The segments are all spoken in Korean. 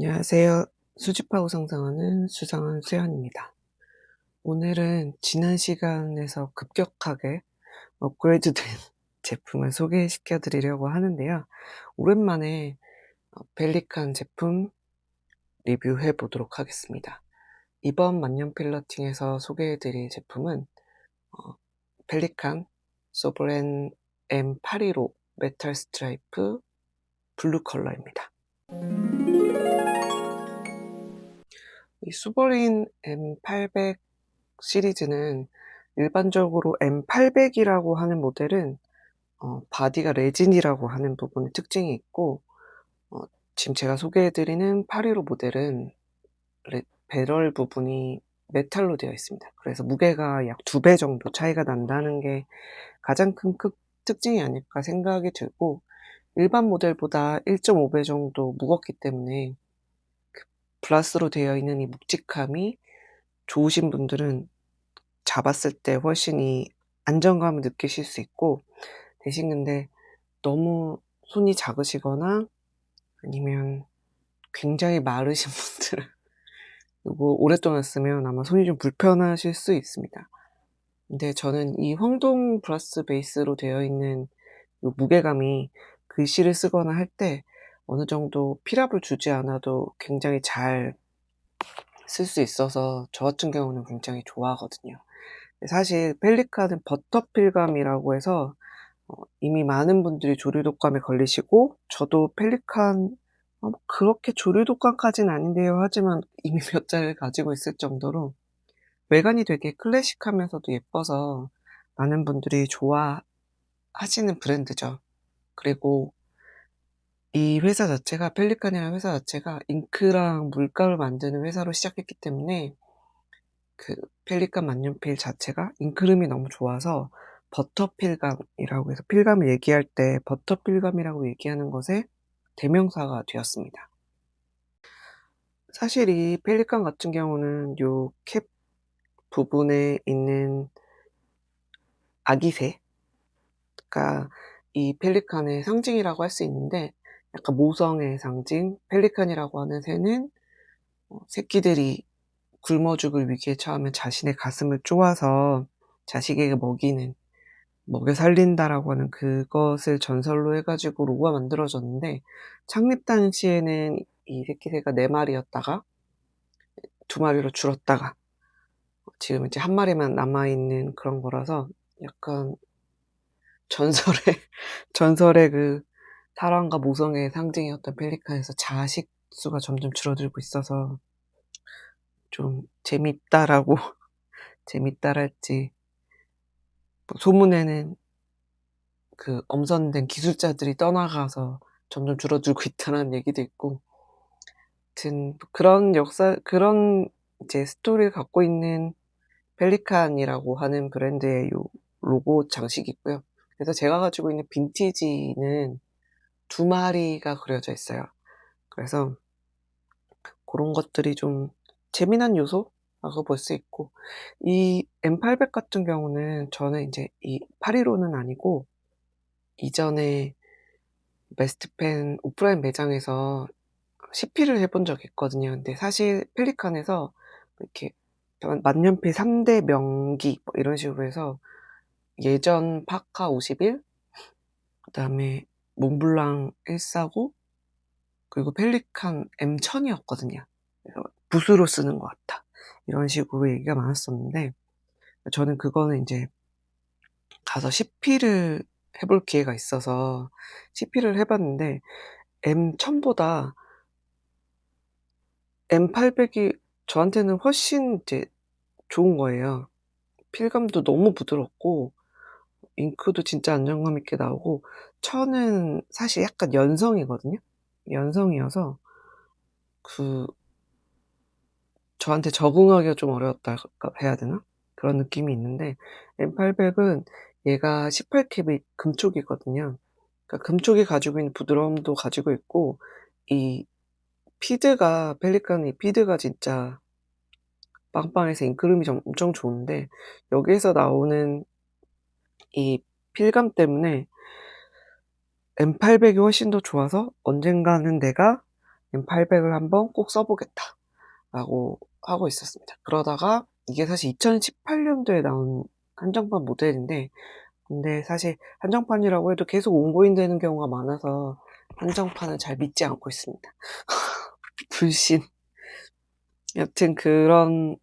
안녕하세요. 수집하고 상상하는 수상한 수연입니다. 오늘은 지난 시간에서 급격하게 업그레이드된 제품을 소개시켜 드리려고 하는데요. 오랜만에 펠리칸 제품 리뷰해 보도록 하겠습니다. 이번 만년필러팅에서 소개해 드릴 제품은 어 펠리칸 소브렌 M815 메탈 스트라이프 블루 컬러입니다. 이 수버린 M800 시리즈는 일반적으로 M800이라고 하는 모델은 바디가 레진이라고 하는 부분에 특징이 있고, 어 지금 제가 소개해 드리는 815 모델은 배럴 부분이 메탈로 되어 있습니다. 그래서 무게가 약 2배 정도 차이가 난다는 게 가장 큰 특징이 아닐까 생각이 들고, 일반 모델보다 1.5배 정도 무겁기 때문에 블라스로 되어 있는 이 묵직함이 좋으신 분들은 잡았을 때 훨씬 이 안정감을 느끼실 수 있고, 대신 근데 너무 손이 작으시거나 아니면 굉장히 마르신 분들은 요거 오랫동안 쓰면 아마 손이 좀 불편하실 수 있습니다. 근데 저는 이 황동 브라스 베이스로 되어 있는 요 무게감이 글씨를 쓰거나 할 때 어느 정도 필압을 주지 않아도 굉장히 잘 쓸 수 있어서 저 같은 경우는 굉장히 좋아하거든요. 사실 펠리칸은 버터 필감이라고 해서 이미 많은 분들이 조류 독감에 걸리시고, 저도 펠리칸 그렇게 조류 독감까지는 아닌데요 하지만 이미 몇 자를 가지고 있을 정도로 외관이 되게 클래식하면서도 예뻐서 많은 분들이 좋아하시는 브랜드죠. 그리고 이 회사 자체가, 펠리칸이라는 회사 자체가 잉크랑 물감을 만드는 회사로 시작했기 때문에 그 펠리칸 만년필 자체가 잉크름이 너무 좋아서 버터 필감이라고 해서, 필감을 얘기할 때 버터 필감이라고 얘기하는 것의 대명사가 되었습니다. 사실 이 펠리칸 같은 경우는 요 캡 부분에 있는 아기새가 이 펠리칸의 상징이라고 할 수 있는데, 약간 모성의 상징, 펠리칸이라고 하는 새는 새끼들이 굶어 죽을 위기에 처하면 자신의 가슴을 쪼아서 자식에게 먹여 살린다라고 하는 그것을 전설로 해 가지고 로고가 만들어졌는데, 창립 당시에는 이 새끼새가 4 마리였다가 2 마리로 줄었다가 지금 이제 1 마리만 남아 있는 그런 거라서, 약간 전설의 전설의 그 사랑과 모성의 상징이었던 펠리칸에서 자식 수가 점점 줄어들고 있어서 좀 재밌다라고 재밌다랄지, 뭐 소문에는 그 엄선된 기술자들이 떠나가서 점점 줄어들고 있다는 얘기도 있고, 아무튼 그런 그런 이제 스토리를 갖고 있는 펠리칸이라고 하는 브랜드의 요 로고 장식이고요. 그래서 제가 가지고 있는 빈티지는 2 마리가 그려져 있어요. 그래서 고런 것들이 좀 재미난 요소라고 볼 수 있고, 이 M800 같은 경우는 저는 인제 이 815는 아니고 이전에 베스트펜 오프라인 매장에서 시피를 해본 적이 있거든요. 근데 사실 펠리칸에서 이렇게 만년필 3대 명기 뭐 이런 식으로 해서 예전 파카 51, 그다음에 몽블랑 149, 그리고 펠리칸 M1000 이었거든요. 그래서 붓으로 쓰는 것 같다, 이런 식으로 얘기가 많았었는데, 저는 그거는 인제 가서 시피를 해볼 기회가 있어서 시피를 해 봤는데, M1000 보다 M800이 저한테는 훨씬 이제 좋은 거예요. 필감도 너무 부드럽고 잉크도 진짜 안정감 있게 나오고, 천은 사실 약간 연성이거든요. 연성이어서 그 저한테 적응하기가 좀 어려웠달까 해야 되나? 그런 느낌이 있는데, M800은 얘가 18캡이 금촉이거든요. 그러니까 금촉이 가지고 있는 부드러움도 가지고 있고, 이 피드가, 펠리칸 이 피드가 진짜 빵빵해서 잉크름이 엄청 좋은데, 여기에서 나오는 이 필감 때문에 M800이 훨씬 더 좋아서 언젠가는 내가 M800을 한번 꼭 써 보겠다라고 하고 있었습니다. 그러다가 이게 사실 2018년도에 나온 한정판 모델인데, 근데 사실 한정판이라고 해도 계속 온고잉되는 경우가 많아서 한정판은 잘 믿지 않고 있습니다. 불신. 여튼 그런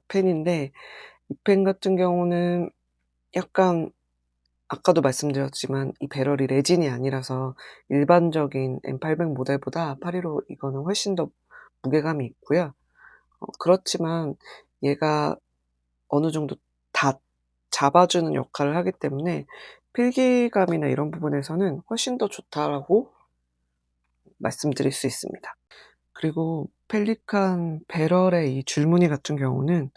펜인데, 이 펜 같은 경우는 약간 아까도 말씀드렸지만 이 배럴이 레진이 아니라서 일반적인 M800 모델보다 815 이거는 훨씬 더 무게감이 있고요. 그렇지만 얘가 어느 정도 다 잡아주는 역할을 하기 때문에 필기감이나 이런 부분에서는 훨씬 더 좋다라고 말씀드릴 수 있습니다. 그리고 펠리칸 배럴의 이 줄무늬 같은 경우는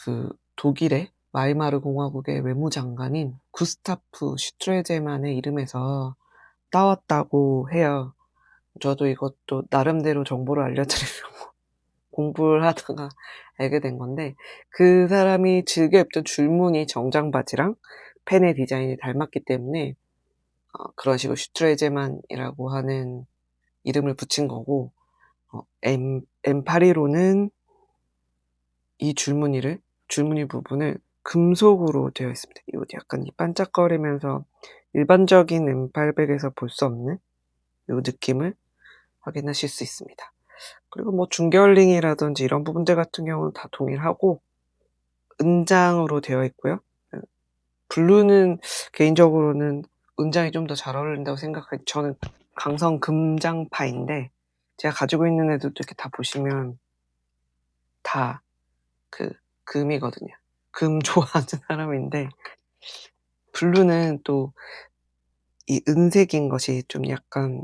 그 독일의 와이마르 공화국의 외무장관인 구스타프 슈트레제만의 이름에서 따왔다고 해요. 저도 이것도 나름대로 정보를 알려드리려고 공부를 하다가 알게 된 건데, 그 사람이 즐겨 입던 줄무늬 정장 바지랑 펜의 디자인이 닮았기 때문에 그런 식으로 슈트레제만이라고 하는 이름을 붙인 거고, M815는 이 줄무늬 부분을 금속으로 되어 있습니다. 이 약간 이 반짝거리면서 일반적인 M800에서 볼 수 없는 이 느낌을 확인하실 수 있습니다. 그리고 뭐 중결링이라든지 이런 부분들 같은 경우는 다 동일하고 은장으로 되어 있고요. 블루는 개인적으로는 은장이 좀 더 잘 어울린다고 생각해요. 저는 강성 금장파인데, 제가 가지고 있는 애들도 이렇게 다 보시면 다 그 금이거든요. 금 좋아하는 사람인데, 블루는 또 이 은색인 것이 좀 약간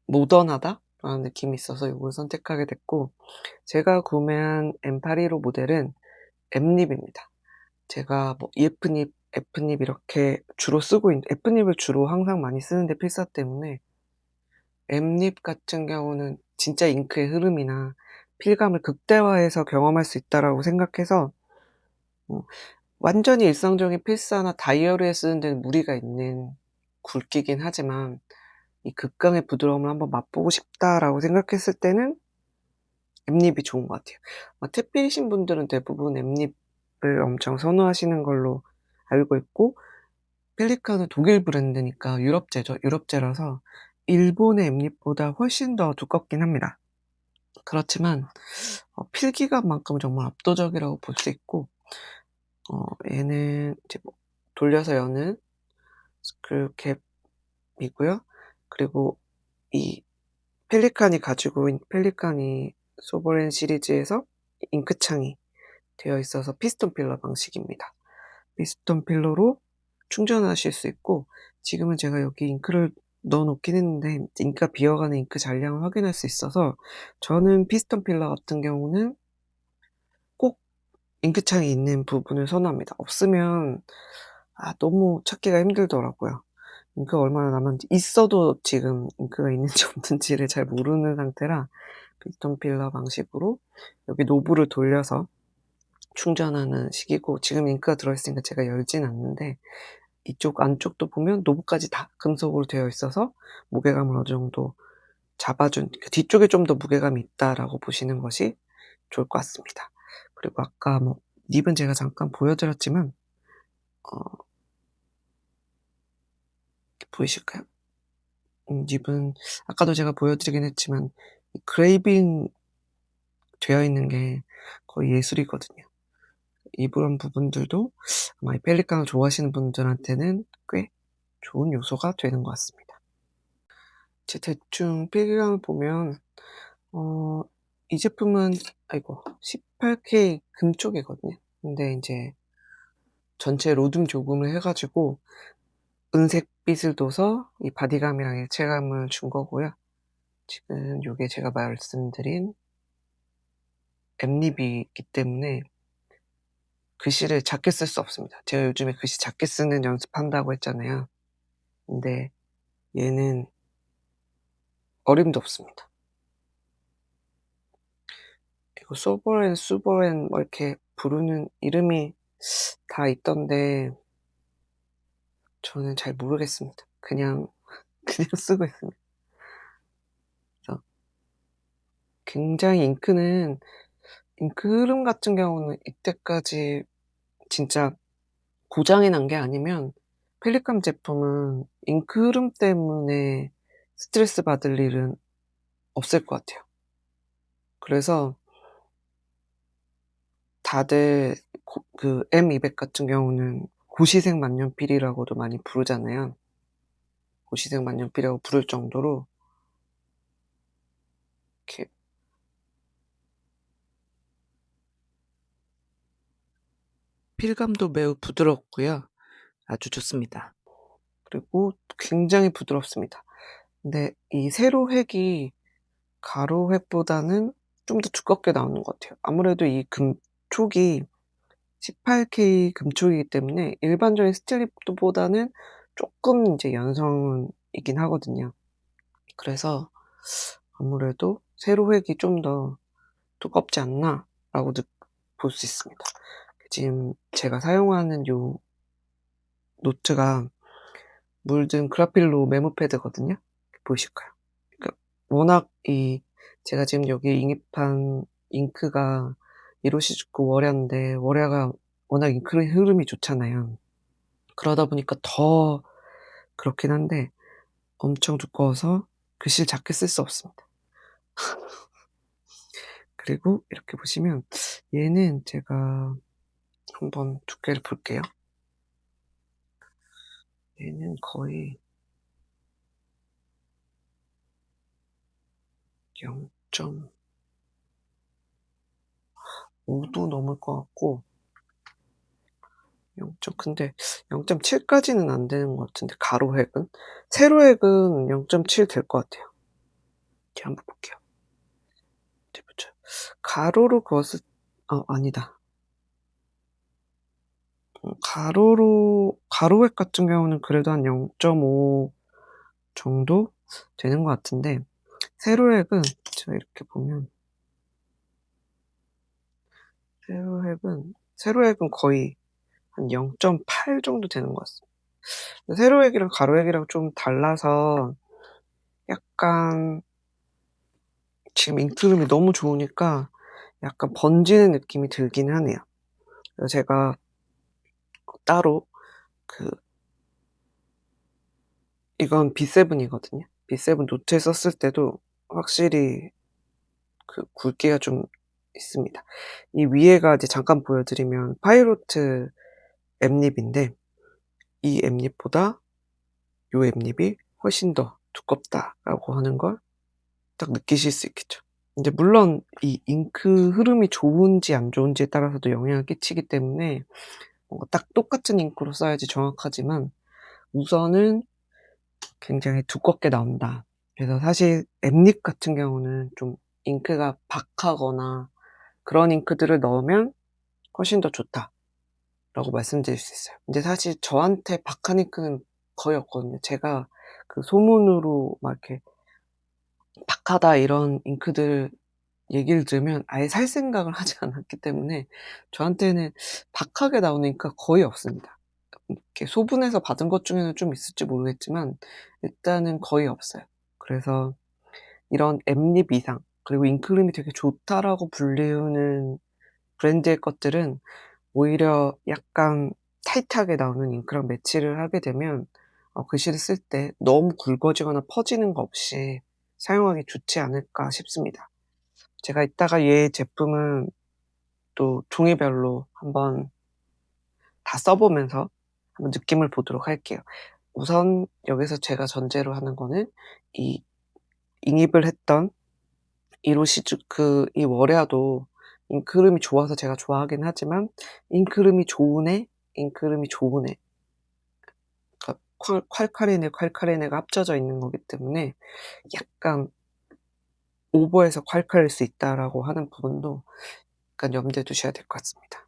모던하다라는 느낌이 있어서 이걸 선택하게 됐고, 제가 구매한 M815 모델은 M닙입니다. 제가 뭐 EF닙, F닙 이렇게 주로 쓰고 F닙을 주로 항상 많이 쓰는데 필사 때문에, M닙 같은 경우는 진짜 잉크의 흐름이나 필감을 극대화해서 경험할 수 있다라고 생각해서 뭐 완전히 일상적인 필사나 다이어리에 쓰는 데는 무리가 있는 굵기긴 하지만 이 극강의 부드러움을 한번 맛보고 싶다라고 생각했을 때는 엠립이 좋은 것 같아요. 택배이신 분들은 대부분 엠립을 엄청 선호하시는 걸로 알고 있고, 펠리칸은 독일 브랜드니까 유럽제라서 일본의 엠립보다 훨씬 더 두껍긴 합니다. 그렇지만 필기감만큼은 정말 압도적이라고 볼 수 있고, 얘는 이제 뭐 돌려서 여는 스크류 캡이고요. 그리고 이 펠리칸이 소버렌 시리즈에서 잉크창이 되어 있어서 피스톤 필러 방식입니다. 피스톤 필러로 충전하실 수 있고, 지금은 제가 여기 잉크를 넣어 놓긴 했는데 잉크가 비어가는 잉크 잔량을 확인할 수 있어서, 저는 피스톤 필러 같은 경우는 꼭 잉크창이 있는 부분을 선호합니다. 없으면 너무 찾기가 힘들더라고요. 잉크가 얼마나 남았는지, 있어도 지금 잉크가 있는지 없는지를 잘 모르는 상태라 피스톤 필러 방식으로 여기 노브를 돌려서 충전하는 식이고, 지금 잉크가 들어있으니까 제가 열진 않는데, 이쪽 안쪽도 보면 노브까지 다 금속으로 되어 있어서 무게감을 어느 정도 잡아준, 뒤쪽에 좀 더 무게감이 있다라고 보시는 것이 좋을 것 같습니다. 그리고 아까 뭐 닙은 제가 잠깐 보여드렸지만, 어, 보이실까요? 닙은 아까도 제가 보여드리긴 했지만 그레이빙 되어 있는 게 거의 예술이거든요. 이런 부분들도 아마 이 펠리칸을 좋아하시는 분들한테는 꽤 좋은 요소가 되는 것 같습니다. 제 대충 필기감을 보면 이 제품은 18K 금쪽이거든요. 근데 인제 전체 로딩 조금을 해 가지고 은색빛을 둬서 이 바디감이랑 일체감을 준 거고요. 지금 요게 제가 말씀드린 엠립이기 때문에 글씨를 작게 쓸 수 없습니다. 제가 요즘에 글씨 작게 쓰는 연습한다고 했잖아요. 근데 얘는 어림도 없습니다. 이거 소버렌, 수버렌 뭐 이렇게 부르는 이름이 다 있던데 저는 잘 모르겠습니다. 그냥 쓰고 있습니다. 굉장히 잉크 흐름 같은 경우는 이때까지 진짜 고장이 난 게 아니면 펠리칸 제품은 잉크 흐름 때문에 스트레스 받을 일은 없을 것 같아요. 그래서 다들 그 M200 같은 경우는 고시생 만년필이라고도 많이 부르잖아요. 고시생 만년필이라고 부를 정도로 이렇게 필감도 매우 부드럽고요. 아주 좋습니다. 그리고 굉장히 부드럽습니다. 근데 이 세로획이 가로획보다는 좀 더 두껍게 나오는 것 같아요. 아무래도 이 금촉이 18K 금촉이기 때문에 일반적인 스틸리프보다는 쪼끔 인제 연성이긴 하거든요. 그래서 아무래도 '세로획이 좀 더 두껍지 않나.'라고 볼 수 있습니다. 지금 제가 사용하는 요 노트가 물든 그라필로 메모 패드거든요. 보이실까요? 그러니까 워낙 제가 지금 여기에 잉입한 잉크가 이로시즈쿠 월야인데 월야가 워낙 잉크 흐름이 좋잖아요. 그러다 보니까 더 그렇긴 한데 엄청 두꺼워서 글씨를 작게 쓸 수 없습니다. 그리고 이렇게 보시면 얘는 제가 한번 두께를 볼게요. 얘는 거의 0.5도 넘을 것 같고 0. 근데 0.7 까지는 안 되는 것 같은데 가로획은. 세로획은 0.7 될 것 같아요. 이렇게 한번 볼게요. 어디 보자. 가로로 그었을 아니다. 가로획 같은 경우는 그래도 한 0.5 정도 되는 것 같은데 세로획은 제가 이렇게 보면 세로획은 거의 한 0.8 정도 되는 것 같습니다. 세로획이랑 가로획이랑 좀 달라서 약간 지금 잉크름이 너무 좋으니까 약간 번지는 느낌이 들긴 하네요. 그래서 제가 따로 그 이건 B7 이거든요. B7 노트에 썼을 때도 확실히 그 굵기가 좀 있습니다. 이 위에가 이제 잠깐 보여드리면 파이로트 앱립인데 이 앱립보다 요 앱립이 훨씬 더 두껍다라고 하는 걸 딱 느끼실 수 있겠죠. 인제 물론 이 잉크 흐름이 좋은지 안 좋은지에 따라서도 영향을 끼치기 때문에 뭔가 딱 똑같은 잉크로 써야지 정확하지만 우선은 굉장히 두껍게 나온다. 그래서 사실 앱립 같은 경우는 좀 잉크가 박하거나 그런 잉크들을 넣으면 훨씬 더 좋다라고 말씀드릴 수 있어요. 근데 사실 저한테 박한 잉크는 거의 없거든요. 제가 그 소문으로 막 이렇게 박하다 이런 잉크들 얘기를 들으면 아예 살 생각을 하지 않았기 때문에 저한테는 박하게 나오는 잉크가 거의 없습니다. 이렇게 소분해서 받은 것 중에는 좀 있을지 모르겠지만 일단은 거의 없어요. 그래서 이런 앱립 이상 그리고 잉크림이 되게 좋다라고 불리우는 브랜드의 것들은 오히려 약간 타이트하게 나오는 잉크랑 매치를 하게 되면 글씨를 쓸 때 너무 굵어지거나 퍼지는 거 없이 사용하기 좋지 않을까 싶습니다. 제가 이따가 얘 제품은 또 종이별로 한번 다 써 보면서 한번 느낌을 보도록 할게요. 우선 여기서 제가 전제로 하는 거는 이 인입을 했던 이로시즈크 이 월야도 잉크름이 좋아서 제가 좋아하긴 하지만 잉크름이 좋은 애 그러니까 콸콸이네 가 합쳐져 있는 거기 때문에 약간 '오버해서 콸콸일 수 있다.'라고 하는 부분도 약간 염두에 두셔야 될 것 같습니다.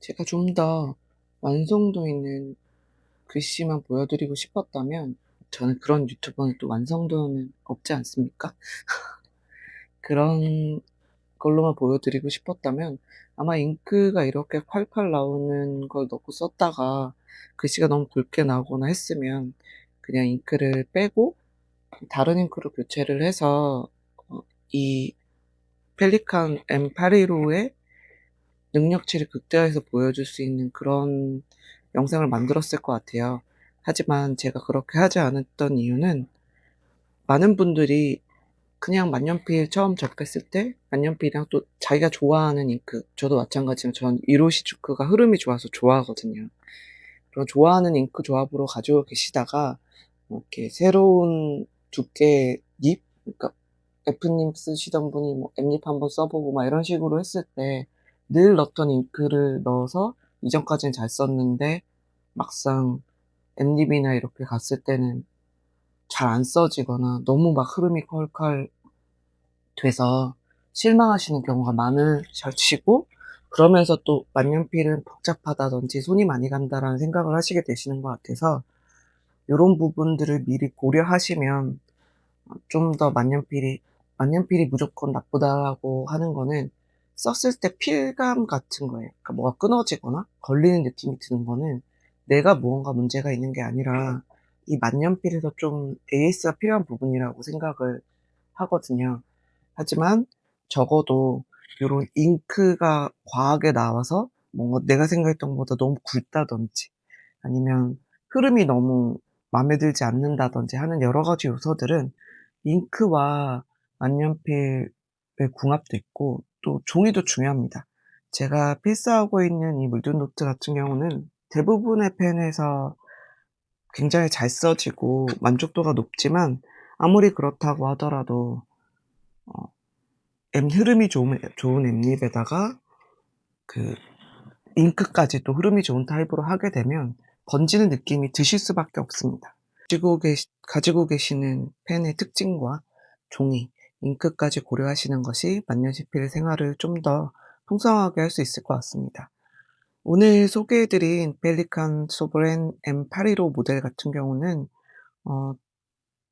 제가 좀 더 완성도 있는 글씨만 보여드리고 싶었다면, 저는 그런 유튜버는 또 완성도는 없지 않습니까? 그런 걸로만 보여드리고 싶었다면 아마 잉크가 이렇게 콸콸 나오는 걸 넣고 썼다가 글씨가 너무 굵게 나오거나 했으면 그냥 잉크를 빼고 다른 잉크로 교체를 해서 이 펠리칸 M815의 능력치를 극대화해서 보여줄 수 있는 그런 영상을 만들었을 것 같아요. 하지만 제가 그렇게 하지 않았던 이유는, 많은 분들이 그냥 만년필 처음 접했을 때 만년필이랑 또 자기가 좋아하는 잉크, 저도 마찬가지지만 전 이로시주크가 흐름이 좋아서 좋아하거든요. 그런 좋아하는 잉크 조합으로 가지고 계시다가 이렇게 새로운 두께의 닙, 그러니까 F님 쓰시던 분이 뭐 M닙 한번 써보고 막 이런 식으로 했을 때 늘 넣던 잉크를 넣어서 이전까지는 잘 썼는데 막상 M닙이나 이렇게 갔을 때는 잘 안 써지거나 너무 막 흐름이 컬컬 돼서 실망하시는 경우가 많으시고, 그러면서 또 만년필은 복잡하다든지 손이 많이 간다라는 생각을 하시게 되시는 것 같아서, 요런 부분들을 미리 고려하시면 좀 더 만년필이 무조건 나쁘다라고 하는 거는, 썼을 때 필감 같은 거예요. 그러니까 뭐가 끊어지거나 걸리는 느낌이 드는 거는 내가 무언가 문제가 있는 게 아니라 이 만년필에서 좀 AS가 필요한 부분이라고 생각을 하거든요. 하지만 적어도 요런 잉크가 과하게 나와서 뭔가 내가 생각했던 것보다 너무 굵다든지 아니면 흐름이 너무 마음에 들지 않는다든지 하는 여러 가지 요소들은 잉크와 만년필의 궁합도 있고 또 종이도 중요합니다. 제가 필사하고 있는 이 물든 노트 같은 경우는 대부분의 펜에서 굉장히 잘 써지고 만족도가 높지만, 아무리 그렇다고 하더라도 흐름이 좋은 엠립에다가 그 잉크까지 또 흐름이 좋은 타입으로 하게 되면 번지는 느낌이 드실 수밖에 없습니다. 가지고 계시는 펜의 특징과 종이, 잉크까지 고려하시는 것이 만년필 생활을 좀 더 풍성하게 할 수 있을 것 같습니다. 오늘 소개해 드린 펠리칸 소브렌 M815 모델 같은 경우는 어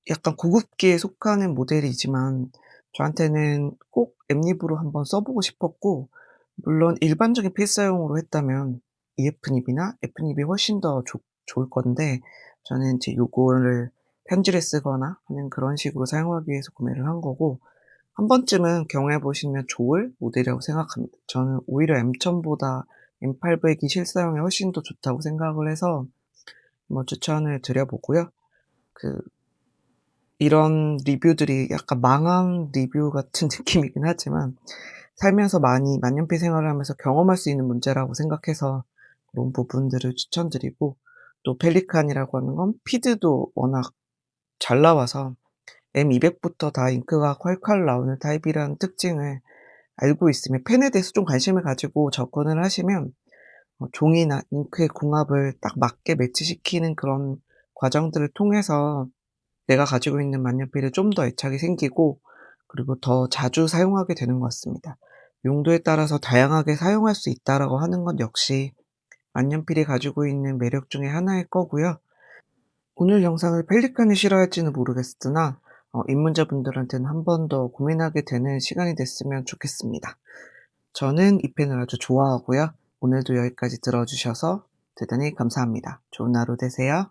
약간 고급기에 속하는 모델이지만 저한테는 꼭 엠립으로 한번 써 보고 싶었고, 물론 일반적인 필사용으로 했다면 EF닙이나 F닙이 훨씬 더 좋을 건데, 저는 이제 요거를 편지를 쓰거나 하는 그런 식으로 사용하기 위해서 구매를 한 거고, 한 번쯤은 경험해 보시면 좋을 모델이라고 생각합니다. 저는 오히려 M1000보다 M800이 실사용에 훨씬 더 좋다고 생각을 해서 추천을 드려 보고요. 이런 리뷰들이 약간 망한 리뷰 같은 느낌이긴 하지만 살면서 많이 만년필 생활을 하면서 경험할 수 있는 문제라고 생각해서 그런 부분들을 추천드리고, 또 펠리칸이라고 하는 건 피드도 워낙 잘 나와서 M200 부터 다 잉크가 콸콸 나오는 타입이라는 특징을 알고 있으면 펜에 대해서 좀 관심을 가지고 접근을 하시면 종이나 잉크의 궁합을 딱 맞게 매치시키는 그런 과정들을 통해서 내가 가지고 있는 만년필에 좀 더 애착이 생기고 그리고 더 자주 사용하게 되는 것 같습니다. 용도에 따라서 다양하게 사용할 수 있다라고 하는 건 역시 만년필이 가지고 있는 매력 중에 하나일 거고요. 오늘 영상을 펠리칸이 싫어할지는 모르겠으나 입문자분들한테는 한 번 더 고민하게 되는 시간이 됐으면 좋겠습니다. 저는 이 펜을 아주 좋아하고요. 오늘도 여기까지 들어 주셔서 대단히 감사합니다. 좋은 하루 되세요.